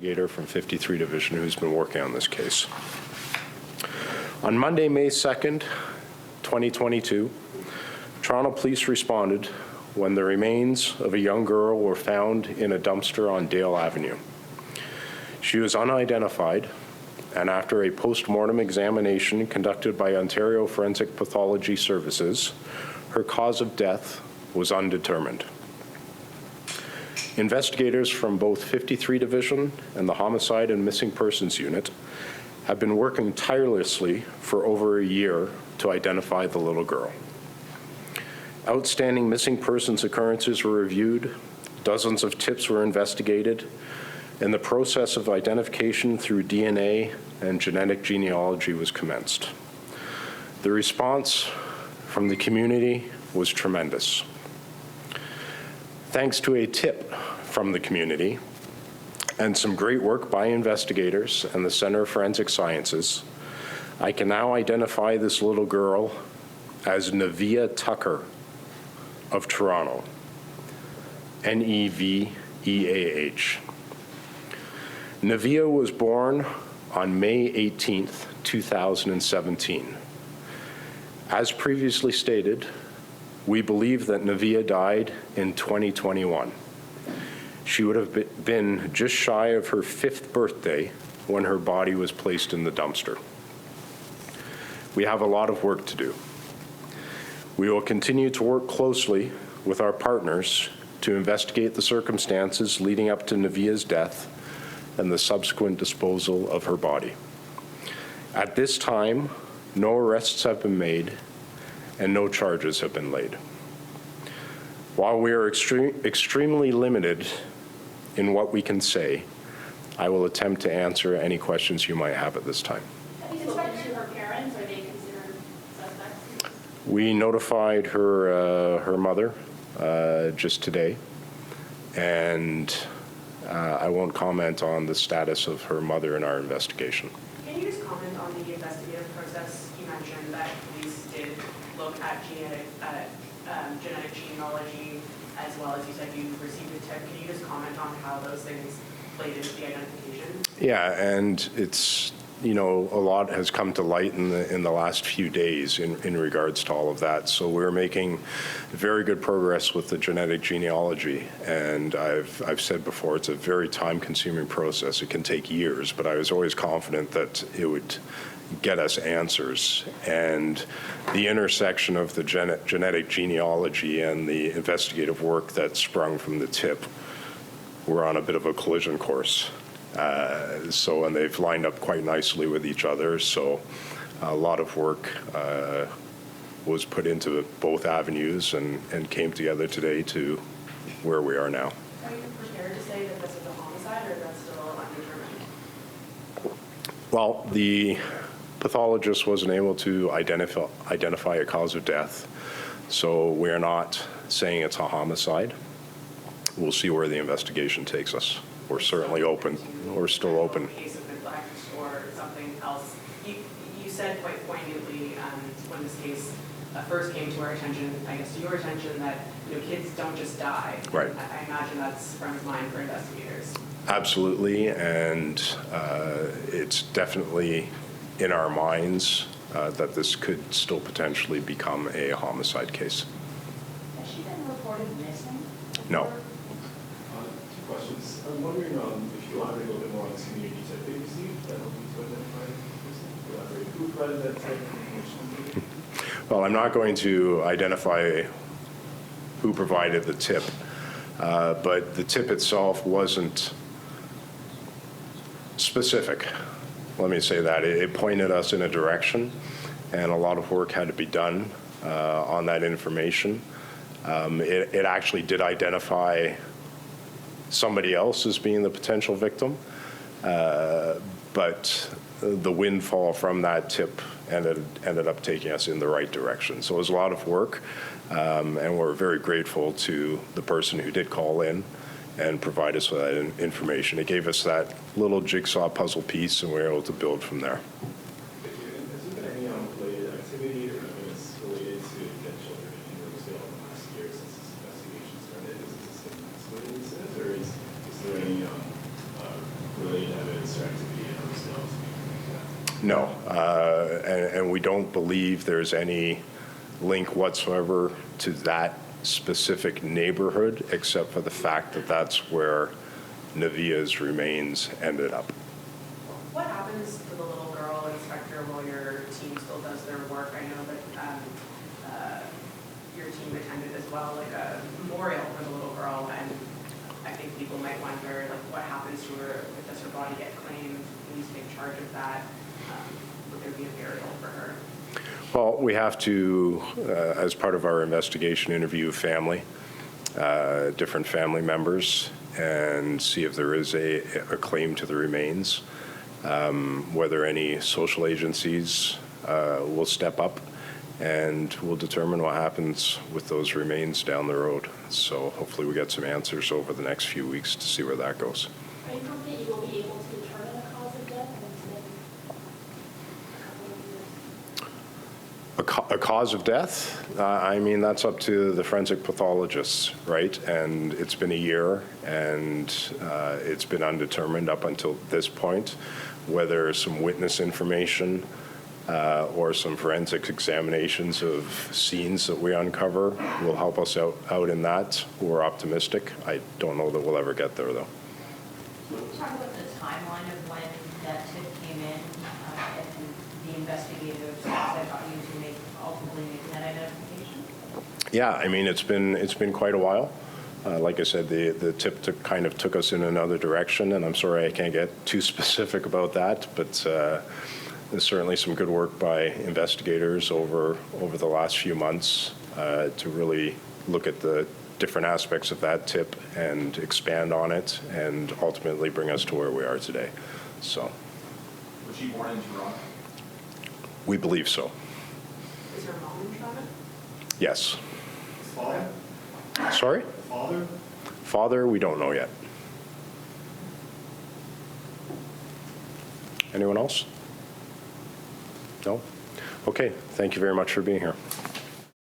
Investigator from 53 Division who's been working on this case. On Monday, May 2nd, 2022, Toronto Police responded when the remains of a young girl were found in a dumpster on Dale Avenue. She was unidentified, and after a post-mortem examination conducted by Ontario Forensic Pathology Services, her cause of death was undetermined. Investigators from both 53 Division and the Homicide and Missing Persons Unit have been working tirelessly for over a year to identify the little girl. Outstanding missing persons occurrences were reviewed, dozens of tips were investigated, and the process of identification through DNA and genetic genealogy was commenced. The response from the community was tremendous. Thanks to a tip from the community and some great work by investigators and the Centre of Forensic Sciences, I can now identify this little girl as Neveah Tucker of Toronto, Neveah. Neveah was born on May 18th, 2017. As previously stated, we believe that Neveah died in 2021. She would have been just shy of her 5th birthday when her body was placed in the dumpster. We have a lot of work to do. We will continue to work closely with our partners to investigate the circumstances leading up to Neveah's death and the subsequent disposal of her body. At this time, no arrests have been made and no charges have been laid. While we are extremely limited in what we can say, I will attempt to answer any questions you might have at this time. Have you spoken to her parents? Are they considered suspects? We notified her mother just today, and I won't comment on the status of her mother in our investigation. Can you just comment on the investigative process? You mentioned that police did look at genetic genealogy, as well as you said you received a tip. Can you just comment on how those things played into the identification? Yeah, and it's, you know, a lot has come to light in the last few days in regards to all of that. So we're making very good progress with the genetic genealogy, and I've said before, it's a very time-consuming process. It can take years, but I was always confident that it would get us answers. And the intersection of the genetic genealogy and the investigative work that sprung from the tip, we're on a bit of a collision course. And they've lined up quite nicely with each other. So a lot of work was put into both avenues and came together today to where we are now. Are you prepared to say that this is a homicide, or that's still undetermined? Well, the pathologist wasn't able to identify a cause of death, so we're not saying it's a homicide. We'll see where the investigation takes us. We're certainly open. We're still open. Case of neglect or something else. You said quite poignantly when this case first came to our attention, I guess to your attention, that kids don't just die. Right. I imagine that's front of mind for investigators. Absolutely, and it's definitely in our minds that this could still potentially become a homicide case. Has she been reported missing? No. Two questions. I'm wondering if you elaborate a little bit more on this community tip they received that helped you to identify the person. Elaborate who provided that type of information. Well, I'm not going to identify who provided the tip, but the tip itself wasn't specific. Let me say that. It pointed us in a direction, and a lot of work had to be done on that information. It actually did identify somebody else as being the potential victim, but the windfall from that tip ended up taking us in the right direction. So it was a lot of work, and we're very grateful to the person who did call in and provide us with that information. It gave us that little jigsaw puzzle piece, and we were able to build from there. Has there been any related activity or evidence related to dead children in Rosedale in the last year since this investigation started? Is this an isolated incident, or is there any related evidence or activity in Rosedale to be No, and we don't believe there's any link whatsoever to that specific neighborhood, except for the fact that that's where Neveah's remains ended up. What happens to the little girl, Inspector, while your team still does their work? I know that your team attended as well, like a memorial for the little girl, and I think people might wonder, like, what happens to her? Does her body get claimed? Who's take charge of that? Would there be a burial for her? Well, we have to, as part of our investigation, interview family, different family members, and see if there is a claim to the remains, whether any social agencies will step up, and we'll determine what happens with those remains down the road. So hopefully we get some answers over the next few weeks to see where that goes. Are you confident you will be able to determine the cause of death? And it's been a couple of years. A cause of death? I mean, that's up to the forensic pathologists, right? And it's been a year, and it's been undetermined up until this point whether some witness information or some forensic examinations of scenes that we uncover will help us out in that. We're optimistic. I don't know that we'll ever get there, though. Can you talk about the timeline of when that tip came in and the investigative steps that got you to ultimately make that identification? Yeah, I mean, it's been quite a while. Like I said, the tip kind of took us in another direction, and I'm sorry I can't get too specific about that, but there's certainly some good work by investigators over the last few months to really look at the different aspects of that tip and expand on it and ultimately bring us to where we are today. So. Was she born in Toronto? We believe so. Is her mom in Toronto? Yes. His father? Sorry? Father? Father, we don't know yet. Anyone else? No? Okay, thank you very much for being here.